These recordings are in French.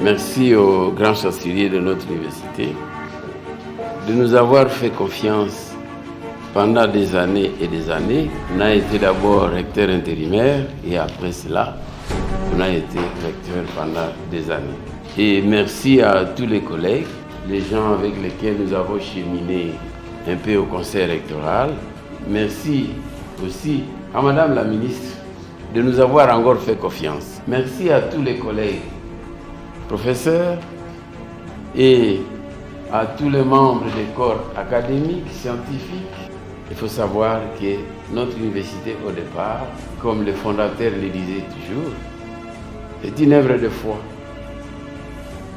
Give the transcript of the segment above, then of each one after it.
Merci au grand chancelier de notre université de nous avoir fait confiance pendant des années et des années. On a été d'abord recteur intérimaire et après cela, on a été recteur pendant des années. Et merci à tous les collègues, les gens avec lesquels nous avons cheminé un peu au conseil rectoral. Merci aussi à Madame la ministre de nous avoir encore fait confiance. Merci à tous les collègues, professeurs et à tous les membres des corps académiques, scientifiques. Il faut savoir que notre université au départ, comme le fondateur le disait toujours, c'est une œuvre de foi.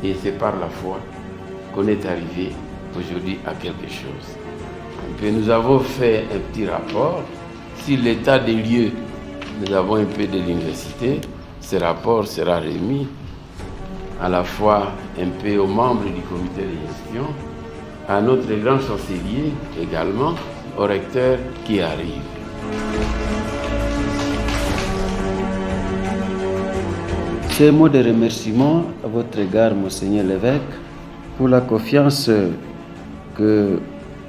Et c'est par la foi qu'on est arrivé aujourd'hui à quelque chose. Et puis nous avons fait un petit rapport sur l'état des lieux. Nous avons un peu de l'université. Ce rapport sera remis à la fois un peu aux membres du comité de gestion, à notre grand chancelier également, au recteur qui arrive. Ces mots de remerciement à votre égard, Monseigneur l'évêque, pour la confiance que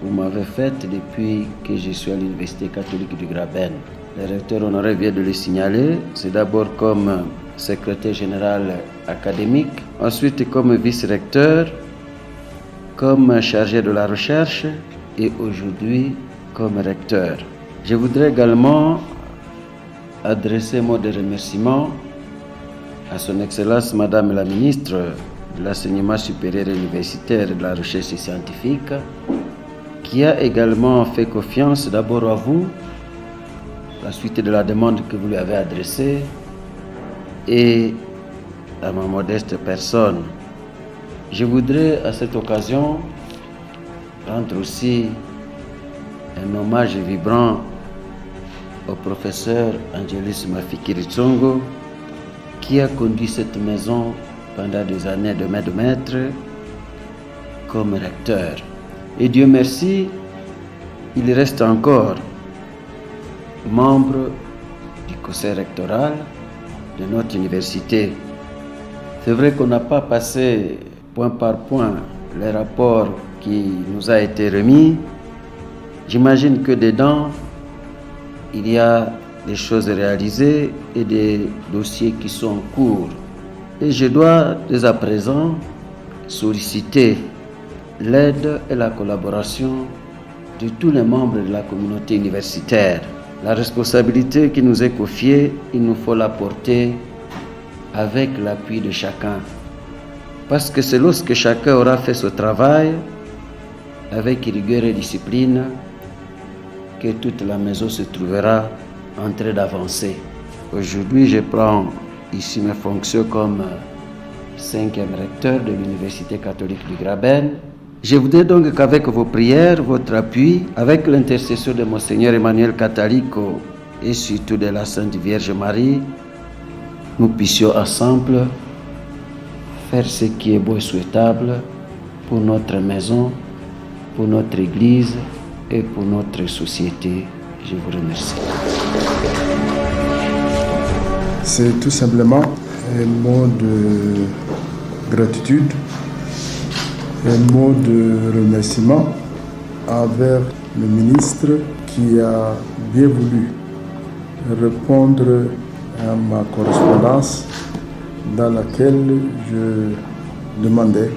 vous m'avez faite depuis que je suis à l'Université catholique du Graben. Le recteur honoraire vient de le signaler. C'est d'abord comme secrétaire général académique, ensuite comme vice-recteur, comme chargé de la recherche et aujourd'hui comme recteur. Je voudrais également adresser un mot de remerciement à son Excellence Madame la Ministre de l'Enseignement supérieur et universitaire et de la recherche scientifique, qui a également fait confiance d'abord à vous, la suite de la demande que vous lui avez adressée, et à ma modeste personne. Je voudrais à cette occasion rendre aussi un hommage vibrant au professeur Angelis Mafikiri Tsongo, qui a conduit cette maison pendant des années de main de maître comme recteur. Et Dieu merci, il reste encore membre du conseil rectoral de notre université. C'est vrai qu'on n'a pas passé point par point les rapports qui nous a été remis. J'imagine que dedans, il y a des choses réalisées et des dossiers qui sont en cours. Et je dois dès à présent solliciter l'aide et la collaboration de tous les membres de la communauté universitaire. La responsabilité qui nous est confiée, il nous faut la porter avec l'appui de chacun. Parce que c'est lorsque chacun aura fait ce travail avec rigueur et discipline que toute la maison se trouvera en train d'avancer. Aujourd'hui, je prends ici mes fonctions comme 5e recteur de l'Université catholique du Graben. Je voudrais donc qu'avec vos prières, votre appui, avec l'intercession de Monseigneur Emmanuel Catalico et surtout de la Sainte Vierge Marie, nous puissions ensemble faire ce qui est beau et souhaitable pour notre maison, pour notre Église et pour notre société. Je vous remercie. C'est tout simplement un mot de gratitude, un mot de remerciement envers le ministre qui a bien voulu répondre à ma correspondance dans laquelle je demandais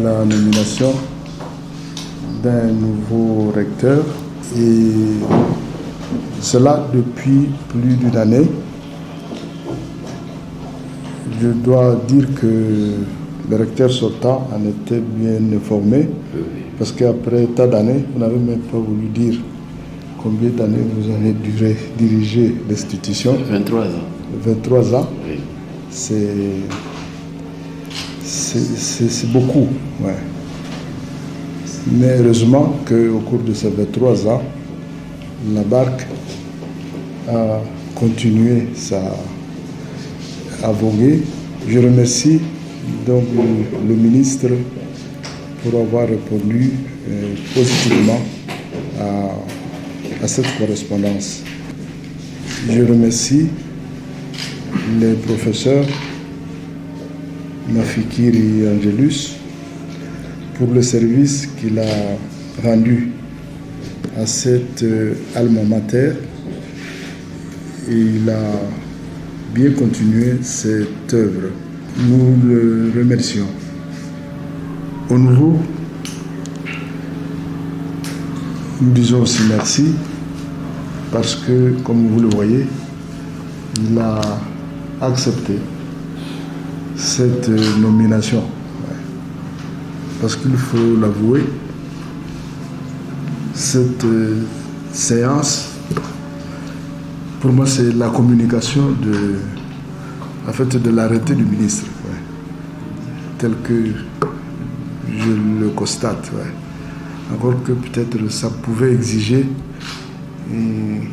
la nomination d'un nouveau recteur, et cela depuis plus d'une année. Je dois dire que le recteur sortant en était bien informé, parce qu'après tant d'années, vous n'avez même pas voulu dire combien d'années vous avez dirigé l'institution. 23 ans. 23 ans, Oui. C'est beaucoup. Ouais. Mais heureusement qu'au cours de ces 23 ans, la barque a continué à voguer. Je remercie donc le ministre pour avoir répondu positivement à cette correspondance. Je remercie les professeurs Mafikiri Angelus pour le service qu'il a rendu à cette alma mater, et il a bien continué cette œuvre. Nous le remercions. Au nouveau, nous disons aussi merci parce que, comme vous le voyez, il a accepté cette nomination. Parce qu'il faut l'avouer, cette séance, pour moi, c'est la communication de l'arrêté du ministre, tel que je le constate. Encore que peut-être ça pouvait exiger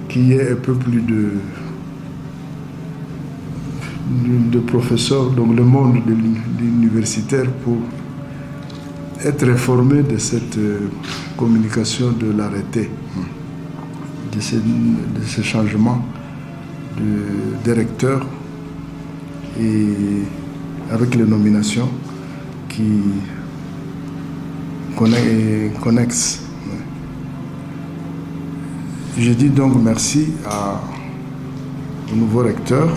qu'il y ait un peu plus de professeurs dans le monde de l'universitaire pour être informé de cette communication de l'arrêté, de ces changements de directeur et avec les nominations qui connexes. Je dis donc merci au nouveau recteur